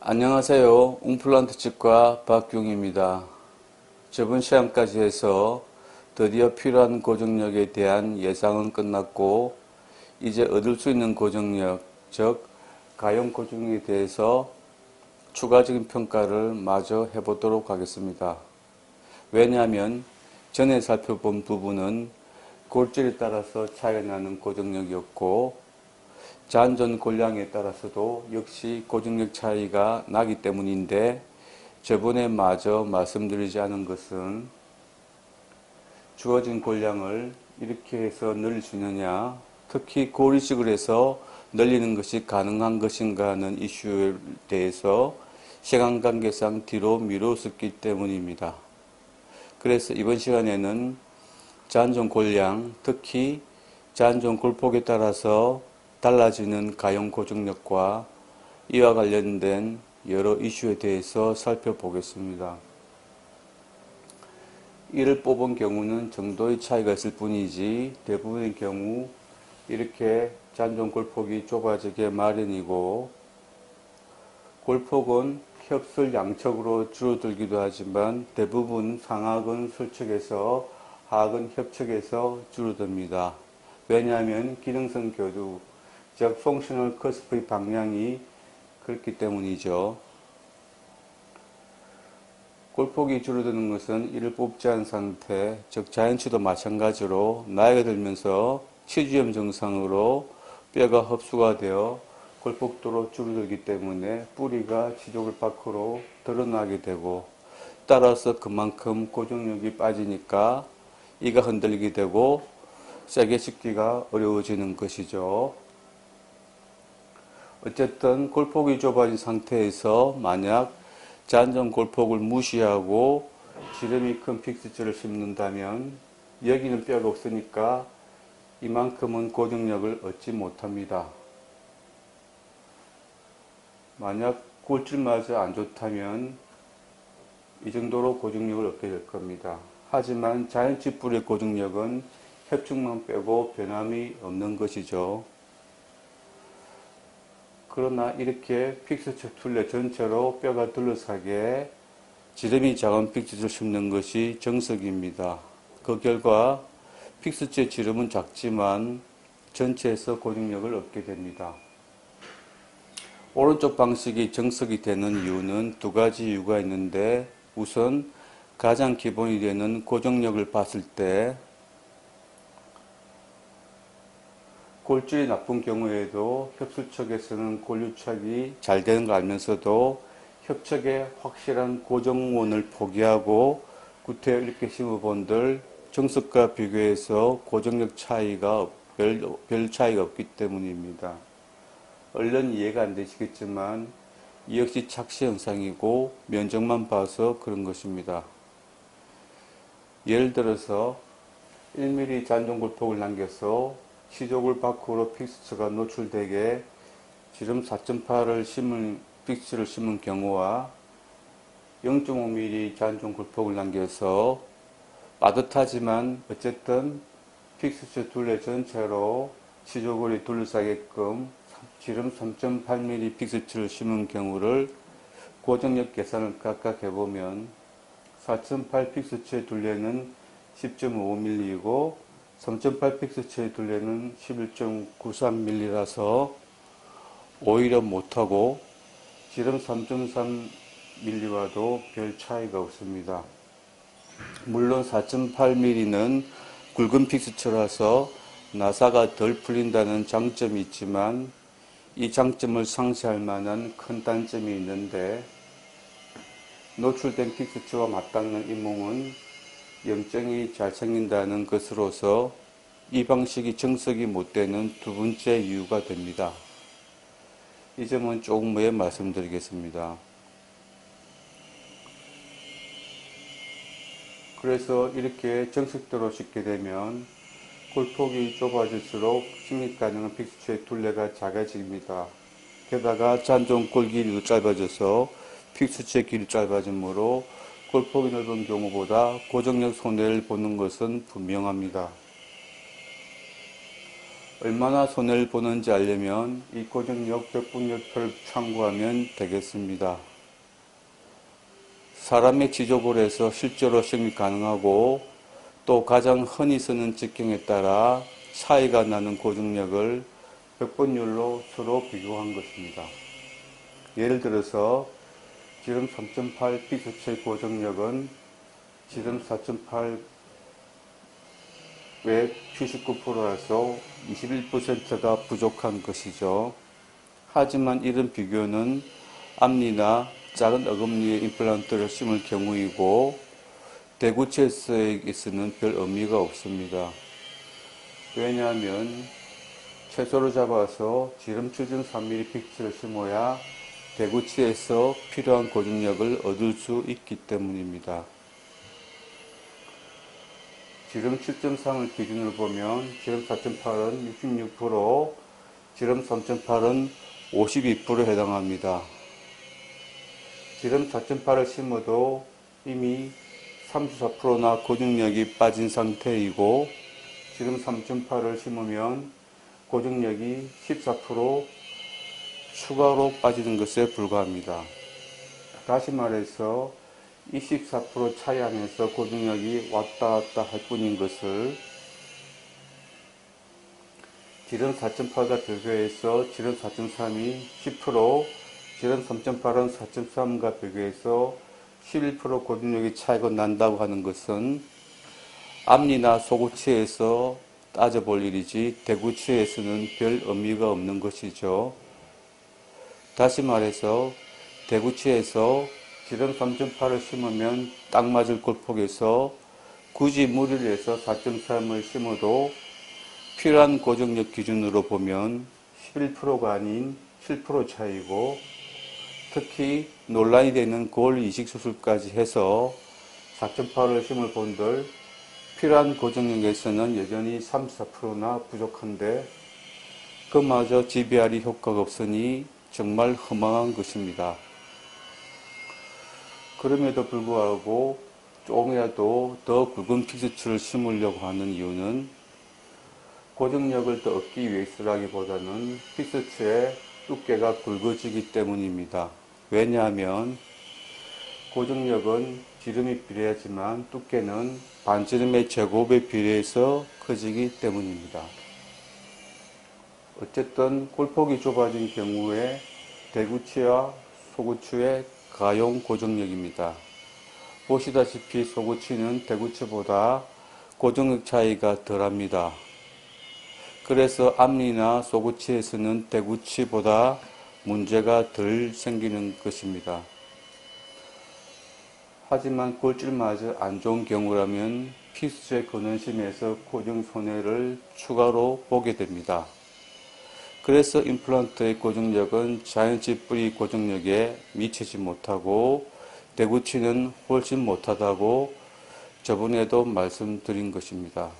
안녕하세요. 웅플란트 치과 박경입니다. 저번 시간까지 해서 드디어 필요한 고정력에 대한 예상은 끝났고 이제 얻을 수 있는 고정력, 즉 가용 고정력에 대해서 추가적인 평가를 마저 해보도록 하겠습니다. 왜냐하면 전에 살펴본 부분은 골질에 따라서 차이가 나는 고정력이었고 잔존 골량에 따라서도 역시 고정력 차이가 나기 때문인데 저번에 마저 말씀드리지 않은 것은 주어진 골량을 이렇게 해서 늘릴 수 있느냐, 특히 골이식을 해서 늘리는 것이 가능한 것인가 하는 이슈에 대해서 시간 관계상 뒤로 미뤘었기 때문입니다. 그래서 이번 시간에는 잔존 골량, 특히 잔존 골폭에 따라서 달라지는 가용 고정력과 이와 관련된 여러 이슈에 대해서 살펴보겠습니다. 이를 뽑은 경우는 정도의 차이가 있을 뿐이지 대부분의 경우 이렇게 잔존 골폭이 좁아지게 마련이고, 골폭은 협술 양측으로 줄어들기도 하지만 대부분 상하근 설측에서 하하근 협측에서 줄어듭니다. 왜냐하면 기능성 교두, 즉 펑셔널 커스프의 방향이 그렇기 때문이죠. 골폭이 줄어드는 것은 이를 뽑지 않은 상태, 즉 자연치도 마찬가지로 나이가 들면서 치주염 증상으로 뼈가 흡수가 되어 골폭도로 줄어들기 때문에 뿌리가 치족을 밖으로 드러나게 되고, 따라서 그만큼 고정력이 빠지니까 이가 흔들리게 되고 세게 씹기가 어려워지는 것이죠. 어쨌든 골폭이 좁아진 상태에서 만약 잔존 골폭을 무시하고 지름이 큰 픽스처를 심는다면 여기는 뼈가 없으니까 이만큼은 고정력을 얻지 못합니다. 만약 골질마저 안 좋다면 이 정도로 고정력을 얻게 될 겁니다. 하지만 자연치 뿔의 고정력은 협축만 빼고 변함이 없는 것이죠. 그러나 이렇게 픽스처 툴레 전체로 뼈가 둘러싸게 지름이 작은 픽스처를 심는 것이 정석입니다. 그 결과 픽스처의 지름은 작지만 전체에서 고정력을 얻게 됩니다. 오른쪽 방식이 정석이 되는 이유는 두 가지 이유가 있는데, 우선 가장 기본이 되는 고정력을 봤을 때 골질이 나쁜 경우에도 협술척에서는 골유착이 잘 되는 걸 알면서도 협척의 확실한 고정원을 포기하고 구태여 이렇게 심어본들 정석과 비교해서 고정력 차이가 별 차이가 없기 때문입니다. 얼른 이해가 안 되시겠지만 이 역시 착시 현상이고 면적만 봐서 그런 것입니다. 예를 들어서 1mm 잔존 골폭을 남겨서 치족을 밖으로 픽스처가 노출되게 지름 4.8을 심은 픽스처를 심은 경우와 0.5mm 잔존 골폭을 남겨서 빠듯하지만 어쨌든 픽스처 둘레 전체로 치조골이 둘러싸게끔 지름 3.8mm 픽스처를 심은 경우를 고정력 계산을 각각 해보면 4.8 픽스처의 둘레는 10.5mm이고 3.8 픽스처의 둘레는 11.93mm라서 오히려 못하고 지름 3.3mm와도 별 차이가 없습니다. 물론 4.8mm는 굵은 픽스처라서 나사가 덜 풀린다는 장점이 있지만 이 장점을 상쇄할 만한 큰 단점이 있는데, 노출된 픽스처와 맞닿는 잇몸은 염증이 잘 생긴다는 것으로서 이 방식이 정석이 못 되는 두 번째 이유가 됩니다. 이 점은 조금 후에 말씀드리겠습니다. 그래서 이렇게 정석대로 씻게 되면 골폭이 좁아질수록 식립 가능한 픽스처의 둘레가 작아집니다. 게다가 잔존 골 길이도 짧아져서 픽스처의 길이 짧아지므로 골폭이 넓은 경우보다 고정력 손해를 보는 것은 분명합니다. 얼마나 손해를 보는지 알려면 이 고정력 백분율표를 참고하면 되겠습니다. 사람의 지저볼에서 실제로 시험이 가능하고 또 가장 흔히 쓰는 직경에 따라 차이가 나는 고정력을 백분율로 서로 비교한 것입니다. 예를 들어서 지름 3.8 피서체의 고정력은 지름 4.8의 79%라서 21%가 부족한 것이죠. 하지만 이런 비교는 앞니나 작은 어금니에 임플란트를 심을 경우이고 대구체에서는 별 의미가 없습니다. 왜냐하면 최소로 잡아서 지름 추정 3mm 픽스를 심어야 대구치에서 필요한 고정력을 얻을 수 있기 때문입니다. 지름 7.3을 기준으로 보면 지름 4.8은 66%, 지름 3.8은 52%에 해당합니다. 지름 4.8을 심어도 이미 34%나 고정력이 빠진 상태이고 지름 3.8을 심으면 고정력이 14% 추가로 빠지는 것에 불과합니다. 다시 말해서 24% 차이 안에서 고정력이 왔다 갔다 할 뿐인 것을 지름 4.8과 비교해서 지름 4.3이 10%, 지름 3.8은 4.3과 비교해서 11% 고정력이 차이가 난다고 하는 것은 앞니나 소구치에서 따져볼 일이지 대구치에서는 별 의미가 없는 것이죠. 다시 말해서 대구치에서 지름 3.8을 심으면 딱 맞을 골폭에서 굳이 무리를 해서 4.3을 심어도 필요한 고정력 기준으로 보면 11%가 아닌 7% 차이고 특히 논란이 되는 골 이식 수술까지 해서 4.8을 심을 본들 필요한 고정력에서는 여전히 34%나 부족한데 그마저 지비할이 효과가 없으니 정말 허망한 것입니다. 그럼에도 불구하고 조금이라도 더 굵은 픽스처를 심으려고 하는 이유는 고정력을 더 얻기 위해서라기보다는 픽스처의 두께가 굵어지기 때문입니다. 왜냐하면 고정력은 지름이 비례하지만 두께는 반지름의 제곱에 비례해서 커지기 때문입니다. 어쨌든 골폭이 좁아진 경우에 대구치와 소구치의 가용 고정력입니다. 보시다시피 소구치는 대구치보다 고정력 차이가 덜합니다. 그래서 앞니나 소구치에서는 대구치보다 문제가 덜 생기는 것입니다. 하지만 골질마저 안 좋은 경우라면 픽스처의 근원심에서 고정 손해를 추가로 보게 됩니다. 그래서 임플란트의 고정력은 자연치 뿌리 고정력에 미치지 못하고 대구치는 훨씬 못하다고 저번에도 말씀드린 것입니다.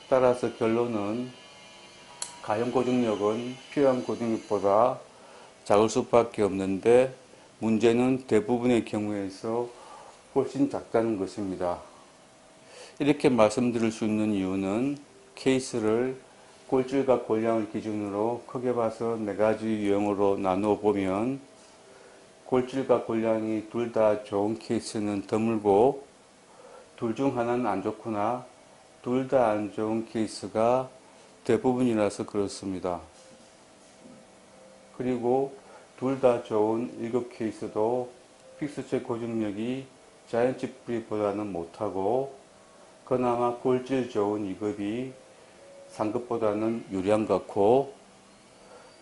따라서 결론은 가용 고정력은 필요한 고정력보다 작을 수밖에 없는데 문제는 대부분의 경우에서 훨씬 작다는 것입니다. 이렇게 말씀드릴 수 있는 이유는 케이스를 골질과 골량을 기준으로 크게 봐서 4가지 유형으로 나누어 보면 골질과 골량이 둘 다 좋은 케이스는 드물고 둘 중 하나는 안 좋거나 둘 다 안 좋은 케이스가 대부분이라서 그렇습니다. 그리고 둘 다 좋은 1급 케이스도 픽스처 고정력이 자연치 뿌리보다는 못하고 그나마 골질 좋은 2급이 상급보다는 유리한 것 같고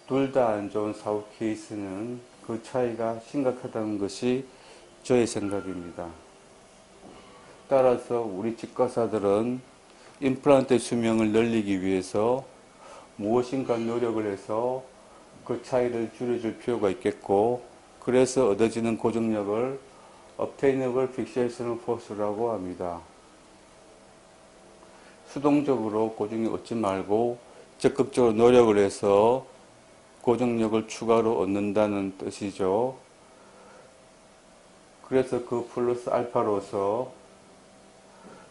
둘 다 안 좋은 4급 케이스는 그 차이가 심각하다는 것이 저의 생각입니다. 따라서 우리 치과사들은 임플란트의 수명을 늘리기 위해서 무엇인가 노력을 해서 그 차이를 줄여줄 필요가 있겠고 그래서 얻어지는 고정력을 Obtainable Fixation Force라고 합니다. 수동적으로 고정력 얻지 말고 적극적으로 노력을 해서 고정력을 추가로 얻는다는 뜻이죠. 그래서 그 플러스 알파로서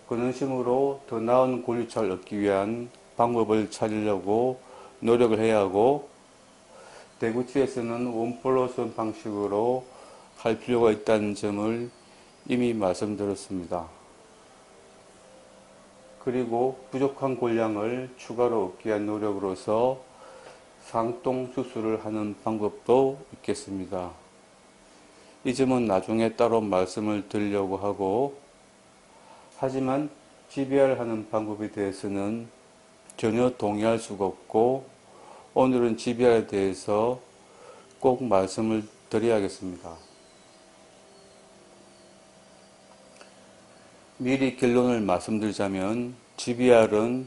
근원심으로 더 나은 골유차를 얻기 위한 방법을 찾으려고 노력을 해야 하고, 대구치에서는 원플러스원 방식으로 할 필요가 있다는 점을 이미 말씀드렸습니다. 그리고 부족한 골량을 추가로 얻기 위한 노력으로서 상동 수술을 하는 방법도 있겠습니다. 이 점은 나중에 따로 말씀을 드리려고 하고, 하지만 GBR 하는 방법에 대해서는 전혀 동의할 수가 없고, 오늘은 GBR에 대해서 꼭 말씀을 드려야겠습니다. 미리 결론을 말씀드리자면 GBR은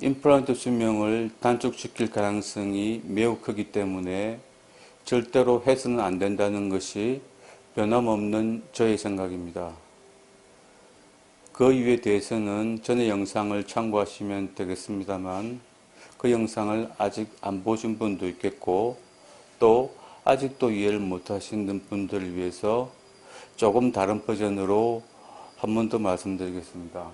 임플란트 수명을 단축시킬 가능성이 매우 크기 때문에 절대로 해서는 안 된다는 것이 변함없는 저의 생각입니다. 그 이유에 대해서는 전의 영상을 참고하시면 되겠습니다만, 그 영상을 아직 안 보신 분도 있겠고, 또 아직도 이해를 못 하시는 분들을 위해서 조금 다른 버전으로 한 번 더 말씀드리겠습니다.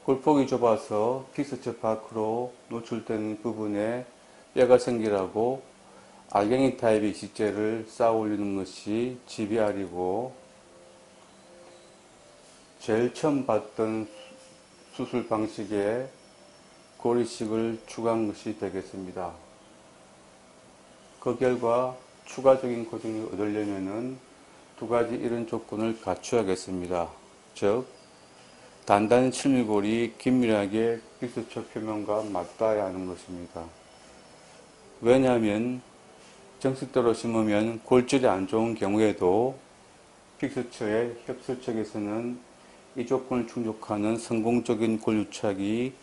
골폭이 좁아서 픽스처 밖으로 노출되는 부분에 뼈가 생기라고 알갱이 타입의 이식제를 쌓아 올리는 것이 GBR이고, 제일 처음 봤던 수술 방식에 고리식을 추가한 것이 되겠습니다. 그 결과 추가적인 고정을 얻으려면 두 가지 이런 조건을 갖춰야겠습니다. 즉, 단단한 칠밀골이 긴밀하게 픽스처 표면과 맞닿아야 하는 것입니다. 왜냐하면 정식대로 심으면 골질이 안 좋은 경우에도 픽스처의 협술척에서는 이 조건을 충족하는 성공적인 골유착이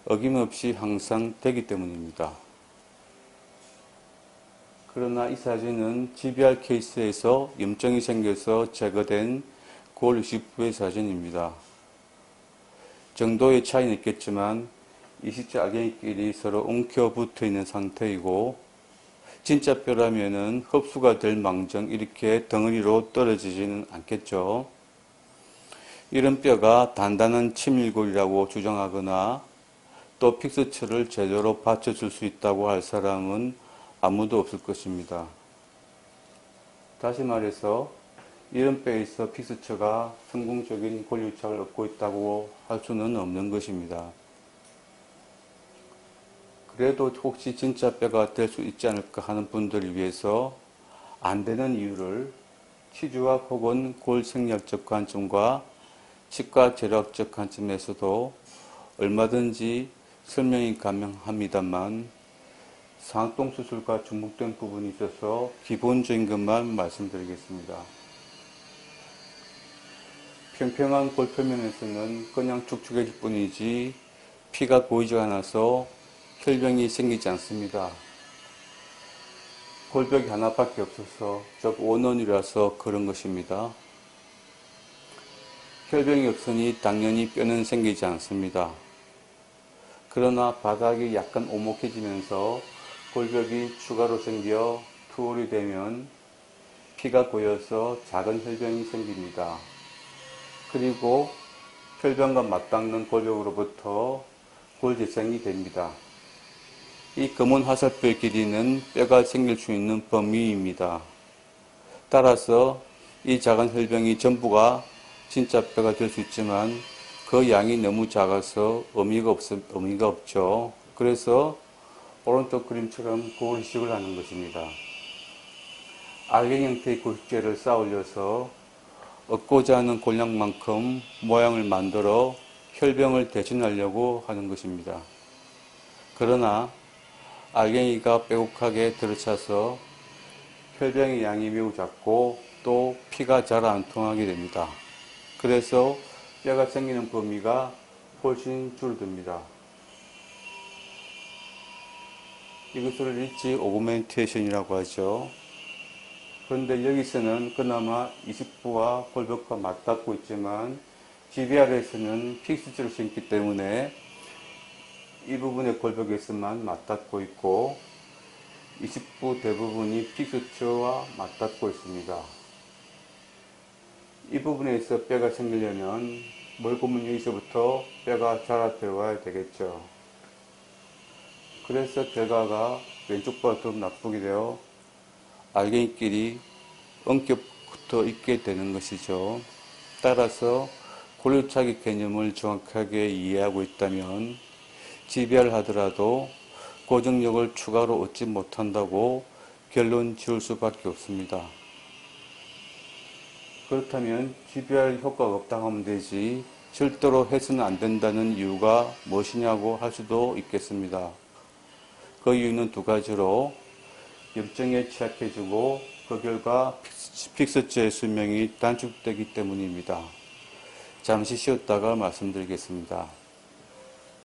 어김없이 항상 되기 때문입니다. 그러나 이 사진은 GBR 케이스에서 염증이 생겨서 제거된 골 이식부의 사진입니다. 정도의 차이는 있겠지만 이식자 알갱이끼리 서로 엉켜 붙어 있는 상태이고, 진짜 뼈라면은 흡수가 될 망정 이렇게 덩어리로 떨어지지는 않겠죠. 이런 뼈가 단단한 치밀골이라고 주장하거나 또 픽스처를 제대로 받쳐줄 수 있다고 할 사람은 아무도 없을 것입니다. 다시 말해서 이런 뼈에 있어 픽스처가 성공적인 골유착을 얻고 있다고 할 수는 없는 것입니다. 그래도 혹시 진짜 뼈가 될 수 있지 않을까 하는 분들을 위해서 안 되는 이유를 치주학 혹은 골 생리학적 관점과 치과 재료학적 관점에서도 얼마든지 설명이 가능합니다만, 상동 수술과 중복된 부분이 있어서 기본적인 것만 말씀드리겠습니다. 평평한 골 표면에서는 그냥 축축해질 뿐이지 피가 고이지 않아서 혈병이 생기지 않습니다. 골벽이 하나밖에 없어서, 즉 원원이라서 그런 것입니다. 혈병이 없으니 당연히 뼈는 생기지 않습니다. 그러나 바닥이 약간 오목해지면서 골벽이 추가로 생겨 투홀이 되면 피가 고여서 작은 혈병이 생깁니다. 그리고 혈병과 맞닿는 골벽으로부터 골재생이 됩니다. 이 검은 화살표의 길이는 뼈가 생길 수 있는 범위입니다. 따라서 이 작은 혈병이 전부가 진짜 뼈가 될 수 있지만 그 양이 너무 작아서 의미가 없죠. 그래서 오른쪽 그림처럼 고리식을 하는 것입니다. 알갱이 형태의 고식제를 쌓아 올려서 얻고자 하는 골량만큼 모양을 만들어 혈병을 대신하려고 하는 것입니다. 그러나 알갱이가 빼곡하게 들어차서 혈병의 양이 매우 작고 또 피가 잘 안 통하게 됩니다. 그래서 뼈가 생기는 범위가 훨씬 줄어듭니다. 이것을 릿지 오그멘테이션이라고 하죠. 그런데 여기서는 그나마 이식부와 골벽과 맞닿고 있지만 GBR에서는 픽스처를 심기 때문에 이 부분의 골벽에서만 맞닿고 있고 이식부 대부분이 픽스처와 맞닿고 있습니다. 이 부분에서 뼈가 생기려면 뭘 보면 여기서부터 뼈가 자라 들어와야 되겠죠. 그래서 결과가 왼쪽보다 더 나쁘게 되어 알갱이끼리 엉켜 붙어 있게 되는 것이죠. 따라서 골격차기 개념을 정확하게 이해하고 있다면 GBR 하더라도 고정력을 추가로 얻지 못한다고 결론 지을 수밖에 없습니다. 그렇다면 GBR 효과가 없다고 하면 되지 절대로 해서는 안 된다는 이유가 무엇이냐고 할 수도 있겠습니다. 그 이유는 두 가지로 염증에 취약해지고 그 결과 픽스처의 수명이 단축되기 때문입니다. 잠시 쉬었다가 말씀드리겠습니다.